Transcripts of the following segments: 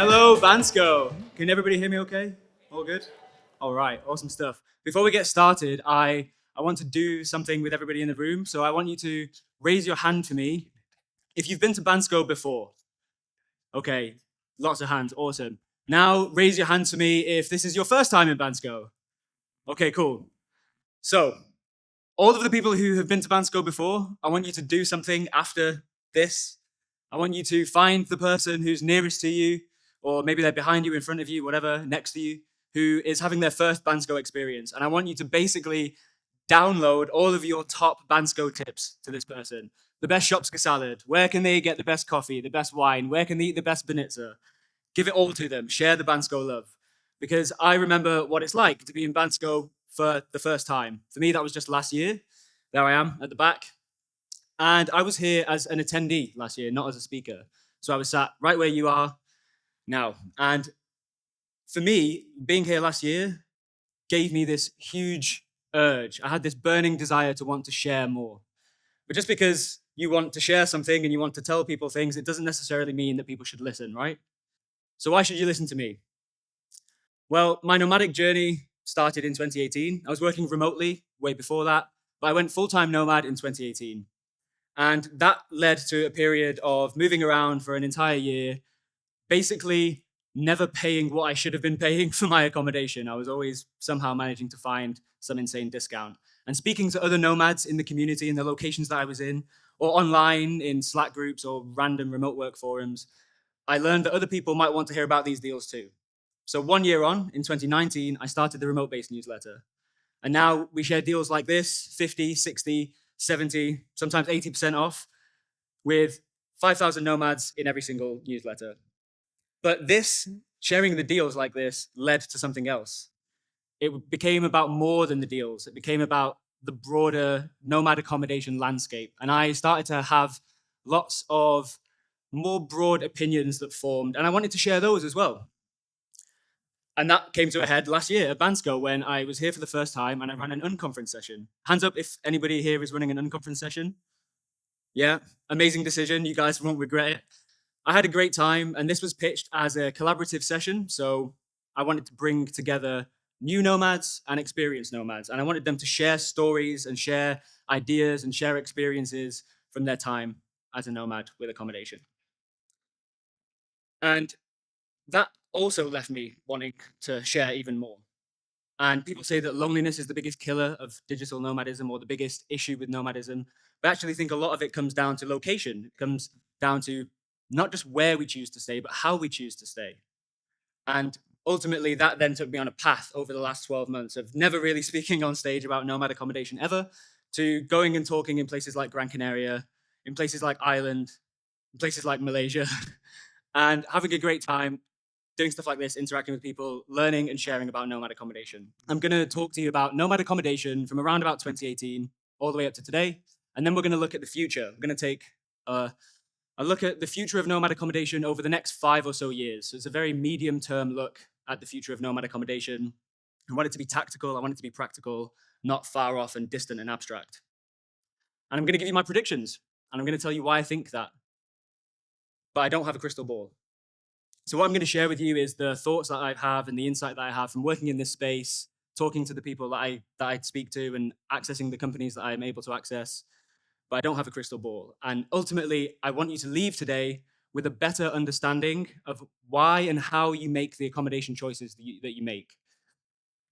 Hello, Bansko. Can everybody hear me okay? All good? All right, awesome stuff. Before we get started, I want to do something with everybody in the room. So I want you to raise your hand for me if you've been to Bansko before. Okay, lots of hands, awesome. Now raise your hands for me if this is your first time in Bansko. Okay, cool. So, all of the people who have been to Bansko before, I want you to do something after this. I want you to find the person who's nearest to you, or maybe they're behind you, in front of you, whatever, next to you, who is having their first Bansko experience. And I want you to basically download all of your top Bansko tips to this person. The best Shopska salad, where can they get the best coffee, the best wine, where can they eat the best banitsa? Give it all to them, share the Bansko love. Because I remember what it's like to be in Bansko for the first time. For me, that was just last year. There I am at the back. And I was here as an attendee last year, not as a speaker. So I was sat right where you are now. And for me, being here last year gave me this huge urge. I had this burning desire to want to share more. But just because you want to share something and you want to tell people things, it doesn't necessarily mean that people should listen, right? So why should you listen to me? Well, my nomadic journey started in 2018. I was working remotely way before that, but I went full-time nomad in 2018. And that led to a period of moving around for an entire year, basically never paying what I should have been paying for my accommodation. I was always somehow managing to find some insane discount. And speaking to other nomads in the community, in the locations that I was in, or online in Slack groups or random remote work forums, I learned that other people might want to hear about these deals too. So 1 year on, in 2019, I started the remote-based newsletter. And now we share deals like this, 50, 60, 70, sometimes 80% off, with 5,000 nomads in every single newsletter. But this, sharing the deals like this, led to something else. It became about more than the deals. It became about the broader nomad accommodation landscape. And I started to have lots of more broad opinions that formed, and I wanted to share those as well. And that came to a head last year at Bansko when I was here for the first time and I ran an unconference session. Hands up if anybody here is running an unconference session. Yeah, amazing decision. You guys won't regret it. I had a great time, and this was pitched as a collaborative session. So I wanted to bring together new nomads and experienced nomads, and I wanted them to share stories and share ideas and share experiences from their time as a nomad with accommodation. And that also left me wanting to share even more. And people say that loneliness is the biggest killer of digital nomadism or the biggest issue with nomadism. But I actually think a lot of it comes down to location. It comes down to not just where we choose to stay, but how we choose to stay. And ultimately, that then took me on a path over the last 12 months of never really speaking on stage about nomad accommodation ever, to going and talking in places like Gran Canaria, in places like Ireland, in places like Malaysia, and having a great time doing stuff like this, interacting with people, learning and sharing about nomad accommodation. I'm going to talk to you about nomad accommodation from around about 2018 all the way up to today. And then we're going to look at the future. We're going to take a look at the future of nomad accommodation over the next 5 or so years. So it's a very medium term look at the future of nomad accommodation. I want it to be tactical. I want it to be practical, not far off and distant and abstract. And I'm going to give you my predictions. And I'm going to tell you why I think that. But I don't have a crystal ball. So what I'm going to share with you is the thoughts that I have and the insight that I have from working in this space, talking to the people that I speak to and accessing the companies that I'm able to access, but I don't have a crystal ball. And ultimately, I want you to leave today with a better understanding of why and how you make the accommodation choices that you make.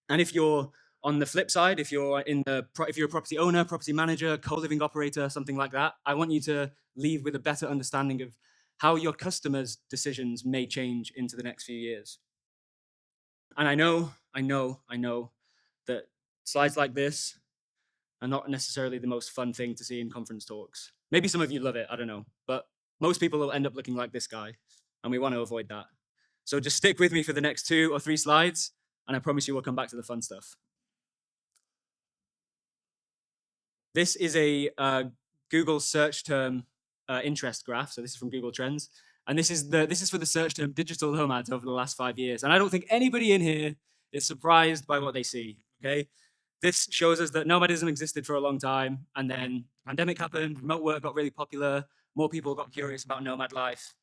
And if you're on the flip side, if you're if you're a property owner, property manager, co-living operator, something like that, I want you to leave with a better understanding of how your customers' decisions may change into the next few years. And I know that slides like this are not necessarily the most fun thing to see in conference talks. Maybe some of you love it, I don't know. But most people will end up looking like this guy, and we want to avoid that. So just stick with me for the next 2 or 3 slides, and I promise you we'll come back to the fun stuff. This is a Google search term interest graph. So this is from Google Trends. And this is for the search term digital nomads over the last 5 years. And I don't think anybody in here is surprised by what they see. Okay. This shows us that nomadism existed for a long time. And then pandemic happened, remote work got really popular, more people got curious about nomad life.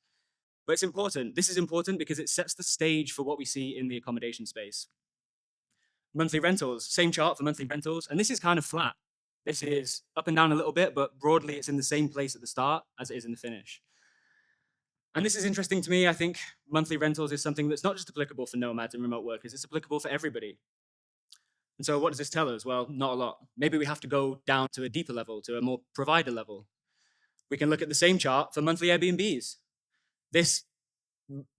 But it's important. This is important because it sets the stage for what we see in the accommodation space. Monthly rentals, same chart for monthly rentals, and this is kind of flat. This is up and down a little bit, but broadly it's in the same place at the start as it is in the finish. And this is interesting to me. I think monthly rentals is something that's not just applicable for nomads and remote workers, it's applicable for everybody. And so what does this tell us? Well, not a lot. Maybe we have to go down to a deeper level, to a more provider level. We can look at the same chart for monthly Airbnbs. This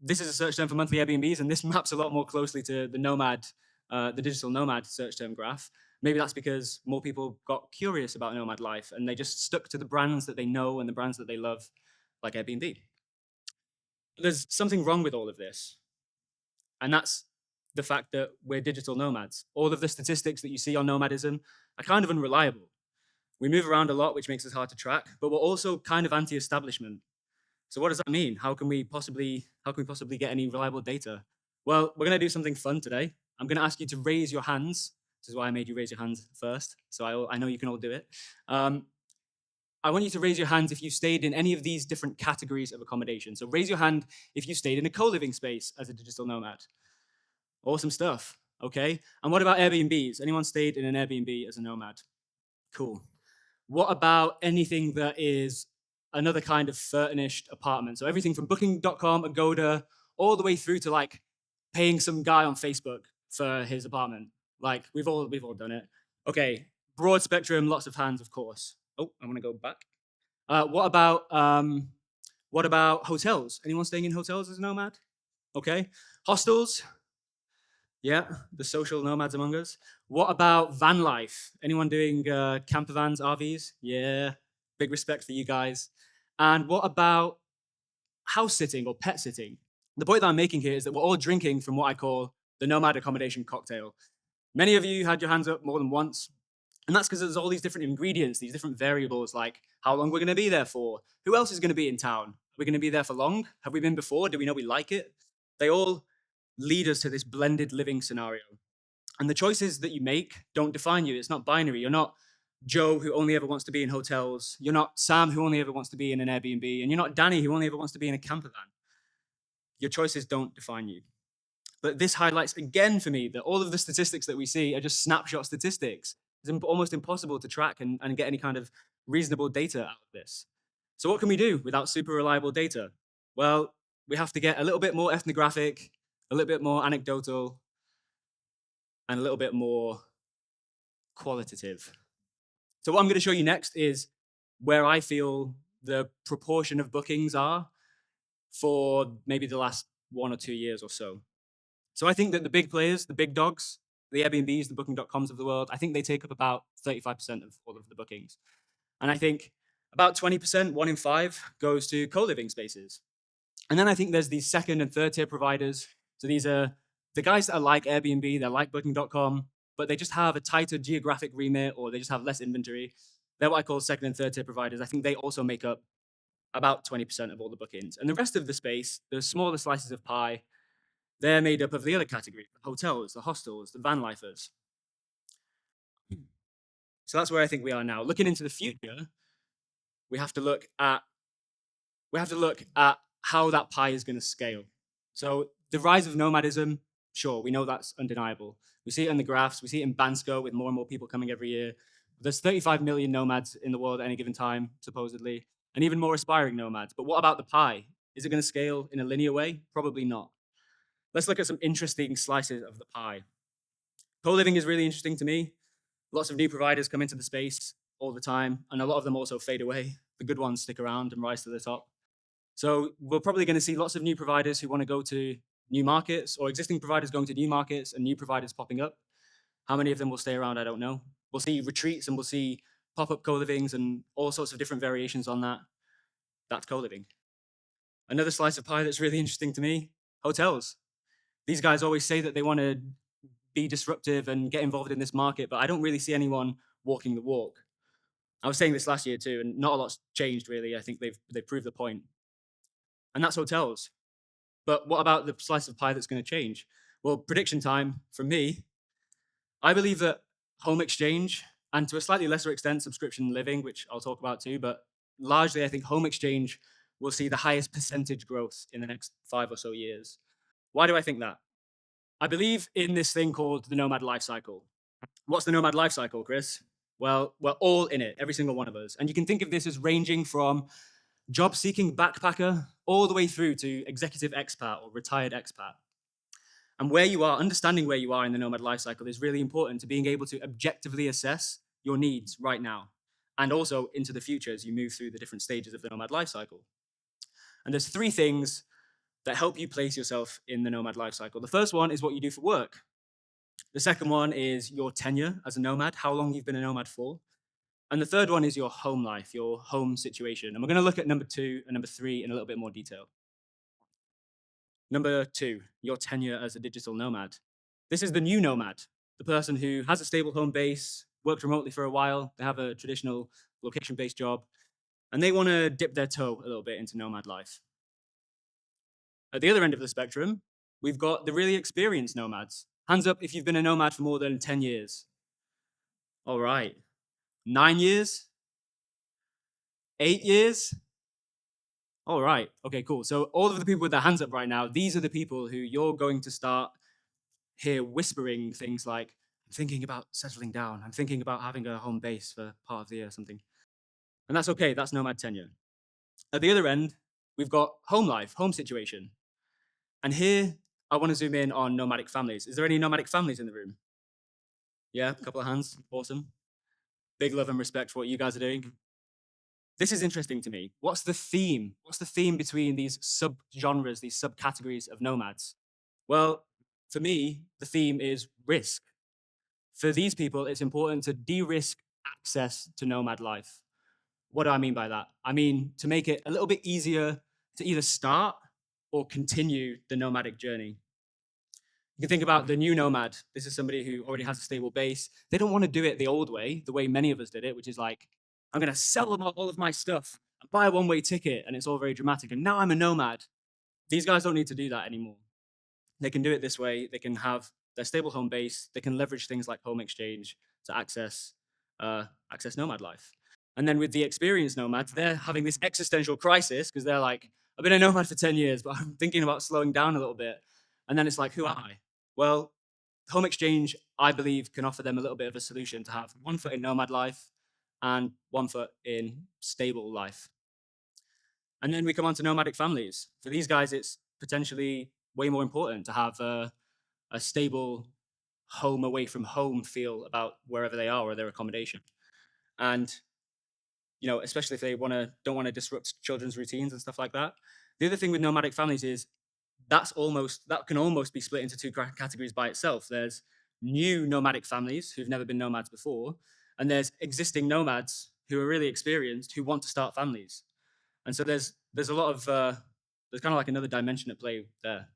is a search term for monthly Airbnbs, and this maps a lot more closely to the nomad, the digital nomad search term graph. Maybe that's because more people got curious about nomad life and they just stuck to the brands that they know and the brands that they love, like Airbnb. There's something wrong with all of this, and that's the fact that we're digital nomads. All of the statistics that you see on nomadism are kind of unreliable. We move around a lot, which makes us hard to track, but we're also kind of anti-establishment. So what does that mean? How can we possibly get any reliable data? Well, we're going to do something fun today. I'm going to ask you to raise your hands. This is why I made you raise your hands first, so I know you can all do it. I want you to raise your hands if you stayed in any of these different categories of accommodation. So raise your hand if you stayed in a co-living space as a digital nomad. Awesome stuff. Okay. And what about Airbnbs? Anyone stayed in an Airbnb as a nomad? Cool. What about anything that is another kind of furnished apartment? So everything from booking.com, Agoda, all the way through to like paying some guy on Facebook for his apartment. Like we've all done it. Okay, broad spectrum, lots of hands, of course. Oh, I'm gonna go back. What about hotels? Anyone staying in hotels as a nomad? Okay. Hostels? Yeah, the social nomads among us. What about van life? Anyone doing camper vans, RVs? Yeah, big respect for you guys. And what about house sitting or pet sitting? The point that I'm making here is that we're all drinking from what I call the nomad accommodation cocktail. Many of you had your hands up more than once, and that's because there's all these different ingredients, these different variables, like how long we're going to be there for, who else is going to be in town, are we going to be there for long, have we been before, do we know we like it? They all lead us to this blended living scenario. And the choices that you make don't define you. It's not binary. You're not Joe, who only ever wants to be in hotels. You're not Sam, who only ever wants to be in an Airbnb. And you're not Danny, who only ever wants to be in a camper van. Your choices don't define you. But this highlights again for me that all of the statistics that we see are just snapshot statistics. It's almost impossible to track and get any kind of reasonable data out of this. So what can we do without super reliable data? Well, we have to get a little bit more ethnographic, a little bit more anecdotal, and a little bit more qualitative. So what I'm going to show you next is where I feel the proportion of bookings are for maybe the last 1 or 2 years or so. So I think that the big players, the big dogs, the Airbnbs, the booking.coms of the world, I think they take up about 35% of all of the bookings. And I think about 20%, 1 in 5, goes to co-living spaces. And then I think there's these second and third tier providers. So these are the guys that are like Airbnb, they're like booking.com, but they just have a tighter geographic remit or they just have less inventory. They're what I call second and third tier providers. I think they also make up about 20% of all the bookings. And the rest of the space, the smaller slices of pie, they're made up of the other category, the hotels, the hostels, the van lifers. So that's where I think we are now. Looking into the future, we have to look at how that pie is going to scale. So the rise of nomadism, sure, we know that's undeniable. We see it in the graphs. We see it in Bansko with more and more people coming every year. There's 35 million nomads in the world at any given time, supposedly, and even more aspiring nomads. But what about the pie? Is it going to scale in a linear way? Probably not. Let's look at some interesting slices of the pie. Co-living is really interesting to me. Lots of new providers come into the space all the time, and a lot of them also fade away. The good ones stick around and rise to the top. So we're probably going to see lots of new providers who want to go to new markets, or existing providers going to new markets and new providers popping up. How many of them will stay around, I don't know. We'll see retreats and we'll see pop-up co-livings and all sorts of different variations on that. That's co-living. Another slice of pie that's really interesting to me, hotels. These guys always say that they want to be disruptive and get involved in this market, but I don't really see anyone walking the walk. I was saying this last year too, and not a lot's changed really. I think they've proved the point. And that's hotels. But what about the slice of pie that's going to change? Well, prediction time from me. I believe that home exchange, and to a slightly lesser extent, subscription living, which I'll talk about too, but largely I think home exchange will see the highest percentage growth in the next 5 or so years. Why do I think that? I believe in this thing called the nomad life cycle. What's the nomad life cycle, Chris? Well, we're all in it, every single one of us. And you can think of this as ranging from job seeking backpacker all the way through to executive expat or retired expat. And where you are, understanding where you are in the nomad life cycle is really important to being able to objectively assess your needs right now and also into the future as you move through the different stages of the nomad life cycle. And there's three things that help you place yourself in the nomad life cycle. The first one is what you do for work. The second one is your tenure as a nomad, how long you've been a nomad for. And the third one is your home life, your home situation. And we're going to look at number 2 and number 3 in a little bit more detail. Number 2, your tenure as a digital nomad. This is the new nomad, the person who has a stable home base, worked remotely for a while, they have a traditional location-based job, and they want to dip their toe a little bit into nomad life. At the other end of the spectrum, we've got the really experienced nomads. Hands up if you've been a nomad for more than 10 years. All right. 9 years? 8 years? All right. Okay, cool. So all of the people with their hands up right now, these are the people who you're going to start hear whispering things like, I'm thinking about settling down. I'm thinking about having a home base for part of the year or something. And that's okay. That's nomad tenure. At the other end, we've got home life, home situation. And here, I want to zoom in on nomadic families. Is there any nomadic families in the room? Yeah, a couple of hands. Awesome. Big love and respect for what you guys are doing. This is interesting to me. What's the theme? What's the theme between these sub-genres, these subcategories of nomads? Well, for me, the theme is risk. For these people, it's important to de-risk access to nomad life. What do I mean by that? I mean to make it a little bit easier to either start or continue the nomadic journey. You can think about the new nomad. This is somebody who already has a stable base. They don't want to do it the old way, the way many of us did it, which is like, I'm going to sell them all of my stuff and buy a one-way ticket, and it's all very dramatic. And now I'm a nomad. These guys don't need to do that anymore. They can do it this way. They can have their stable home base. They can leverage things like home exchange to access nomad life. And then with the experienced nomads, they're having this existential crisis because they're like, I've been a nomad for 10 years, but I'm thinking about slowing down a little bit. And then it's like, who am I? Well, home exchange, I believe, can offer them a little bit of a solution to have one foot in nomad life and one foot in stable life. And then we come on to nomadic families. For these guys, it's potentially way more important to have a stable home away from home feel about wherever they are or their accommodation. And especially if they don't want to disrupt children's routines and stuff like that. The other thing with nomadic families is that can almost be split into two categories by itself. There's new nomadic families who've never been nomads before, and there's existing nomads who are really experienced who want to start families. And so there's a lot of there's kind of like another dimension at play there.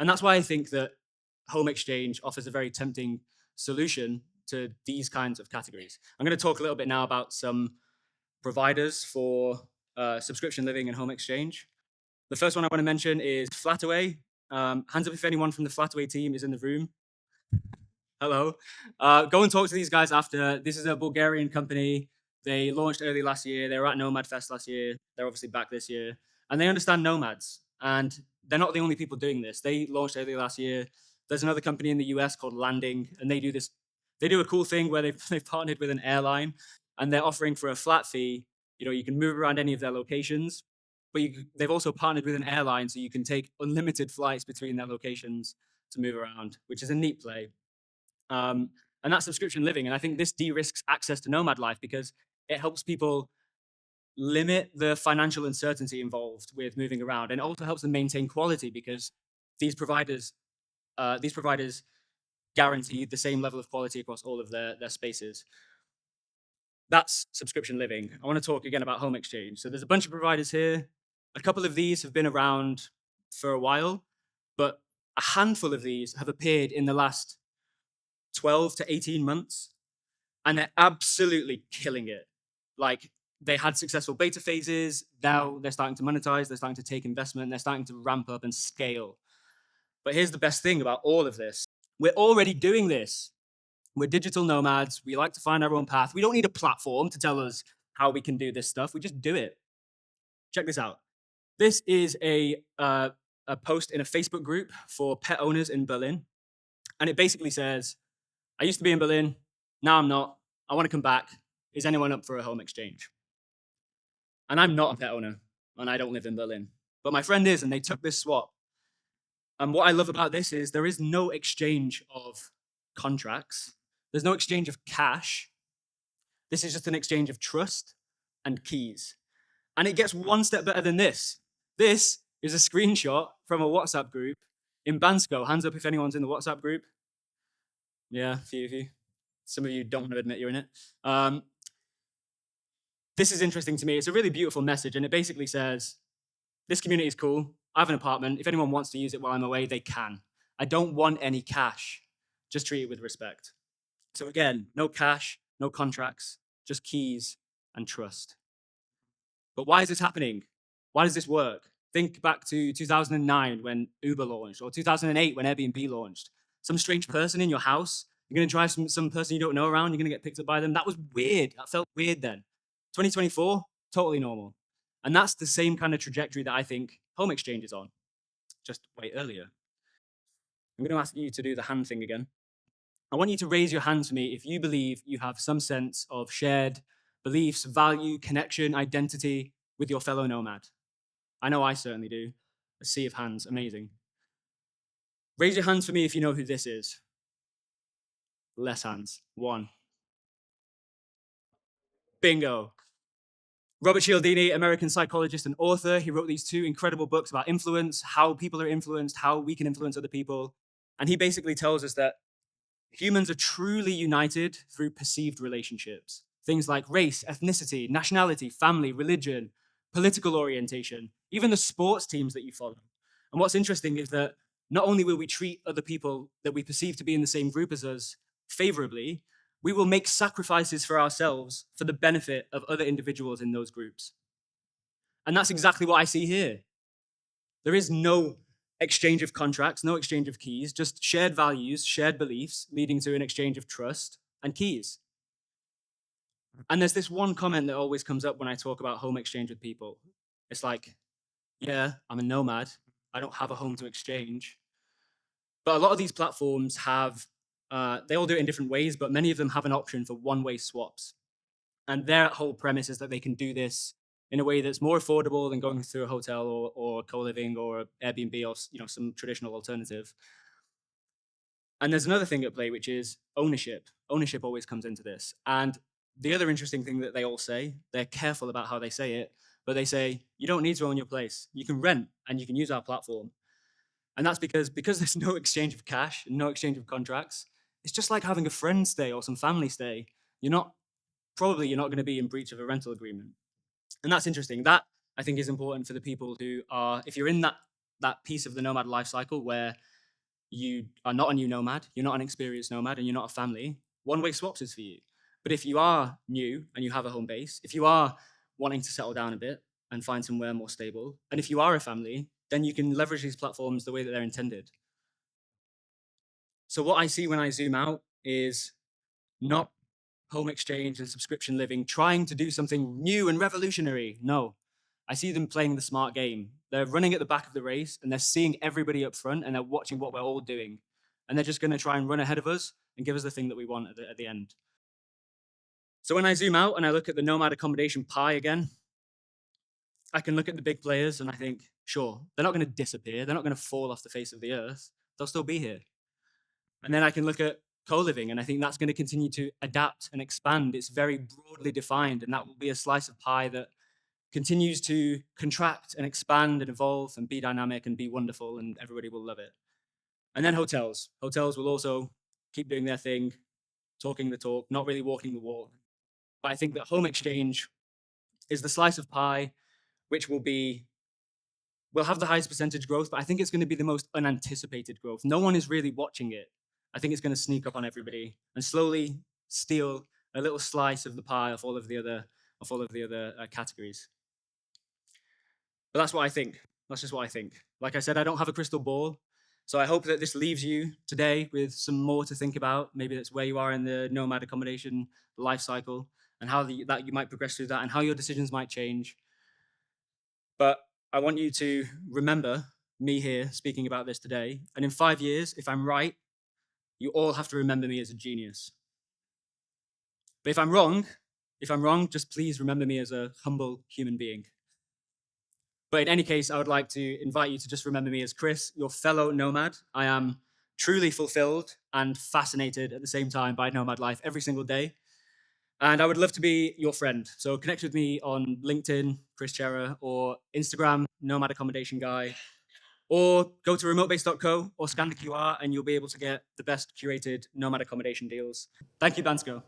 And that's why I think that home exchange offers a very tempting solution to these kinds of categories. I'm going to talk a little bit now about some providers for subscription living and home exchange. The first one I want to mention is Flataway. Hands up if anyone from the Flataway team is in the room. Hello. Go and talk to these guys after. This is a Bulgarian company. They launched early last year. They were at Nomad Fest last year. They're obviously back this year. And they understand nomads. And they're not the only people doing this. They launched early last year. There's another company in the US called Landing, and they do this. They do a cool thing where they've partnered with an airline, and they're offering for a flat fee. You can move around any of their locations, but they've also partnered with an airline, so you can take unlimited flights between their locations to move around, which is a neat play. And that's subscription living. And I think this de-risks access to nomad life because it helps people limit the financial uncertainty involved with moving around, and it also helps them maintain quality because these providers guarantee the same level of quality across all of their spaces. That's subscription living. I want to talk again about home exchange. So there's a bunch of providers here. A couple of these have been around for a while, but a handful of these have appeared in the last 12 to 18 months, and they're absolutely killing it. Like, they had successful beta phases. Now they're starting to monetize. They're starting to take investment. They're starting to ramp up and scale. But here's the best thing about all of this. We're already doing this. We're digital nomads. We like to find our own path. We don't need a platform to tell us how we can do this stuff. We just do it. check this out. This is a post in a Facebook group for pet owners in Berlin. And it basically says, I used to be in Berlin, now I'm not. I want to come back. Is anyone up for a home exchange? And I'm not a pet owner, and I don't live in Berlin. But my friend is, and they took this swap. And what I love about this is there is no exchange of contracts. There's no exchange of cash. This is just an exchange of trust and keys. And it gets one step better than this. This is a screenshot from a WhatsApp group in Bansko. Hands up if anyone's in the WhatsApp group. Yeah, a few of you. Some of you don't want to admit you're in it. This is interesting to me. It's a really beautiful message, and it basically says, this community is cool. I have an apartment. If anyone wants to use it while I'm away, they can. I don't want any cash. Just treat it with respect. So again, no cash, no contracts, just keys and trust. But why is this happening? Why does this work? Think back to 2009 when Uber launched, or 2008 when Airbnb launched. Some strange person in your house, you're going to drive some person you don't know around, you're going to get picked up by them. That was weird. That felt weird then. 2024, totally normal. And that's the same kind of trajectory that I think home exchange is on, just way earlier. I'm going to ask you to do the hand thing again. I want you to raise your hand to me if you believe you have some sense of shared beliefs, value, connection, identity with your fellow nomad. I know I certainly do. A sea of hands, amazing. Raise your hands for me if you know who this is. Less hands, one. Bingo. Robert Cialdini, American psychologist and author. He wrote these two incredible books about influence, how people are influenced, how we can influence other people. And he basically tells us that humans are truly united through perceived relationships. Things like race, ethnicity, nationality, family, religion, political orientation, even the sports teams that you follow. And what's interesting is that not only will we treat other people that we perceive to be in the same group as us favorably, we will make sacrifices for ourselves for the benefit of other individuals in those groups. And that's exactly what I see here. There is no exchange of contracts, no exchange of keys, just shared values, shared beliefs, leading to an exchange of trust and keys. And there's this one comment that always comes up when I talk about home exchange with people. It's like, yeah, I'm a nomad. I don't have a home to exchange. But a lot of these platforms have, they all do it in different ways, but many of them have an option for one-way swaps. And their whole premise is that they can do this in a way that's more affordable than going through a hotel or co-living or Airbnb or some traditional alternative. And there's another thing at play, which is ownership. Ownership always comes into this. And the other interesting thing that they all say, they're careful about how they say it, but they say, you don't need to own your place. You can rent and you can use our platform. And that's because there's no exchange of cash and no exchange of contracts. It's just like having a friend stay or some family stay. You're not going to be in breach of a rental agreement. And that's interesting. That, I think, is important for the people who are, if you're in that piece of the nomad life cycle where you are not a new nomad, you're not an experienced nomad, and you're not a family, one-way swaps is for you. But if you are new and you have a home base, if you are wanting to settle down a bit and find somewhere more stable, and if you are a family, then you can leverage these platforms the way that they're intended. So what I see when I zoom out is not home exchange and subscription living trying to do something new and revolutionary. No, I see them playing the smart game. They're running at the back of the race and they're seeing everybody up front and they're watching what we're all doing. And they're just going to try and run ahead of us and give us the thing that we want at the end. So when I zoom out and I look at the nomad accommodation pie again, I can look at the big players and I think, sure, they're not going to disappear. They're not going to fall off the face of the earth. They'll still be here. And then I can look at co-living, and I think that's going to continue to adapt and expand. It's very broadly defined, and that will be a slice of pie that continues to contract and expand and evolve and be dynamic and be wonderful, and everybody will love it. And then hotels. Hotels will also keep doing their thing, talking the talk, not really walking the walk. But I think that home exchange is the slice of pie which will have the highest percentage growth, but I think it's going to be the most unanticipated growth. No one is really watching it. I think it's going to sneak up on everybody and slowly steal a little slice of the pie of all of the other categories. But that's what I think. That's just what I think. Like I said, I don't have a crystal ball. So I hope that this leaves you today with some more to think about. Maybe that's where you are in the nomad accommodation life cycle and how that you might progress through that and how your decisions might change. But I want you to remember me here speaking about this today. And in 5 years, if I'm right, you all have to remember me as a genius. But if I'm wrong, just please remember me as a humble human being. But in any case, I would like to invite you to just remember me as Chris, your fellow nomad. I am truly fulfilled and fascinated at the same time by nomad life every single day. And I would love to be your friend. So connect with me on LinkedIn, Chris Cerra, or Instagram, Nomad Accommodation Guy, or go to remotebase.co or scan the QR and you'll be able to get the best curated nomad accommodation deals. Thank you, Bansko.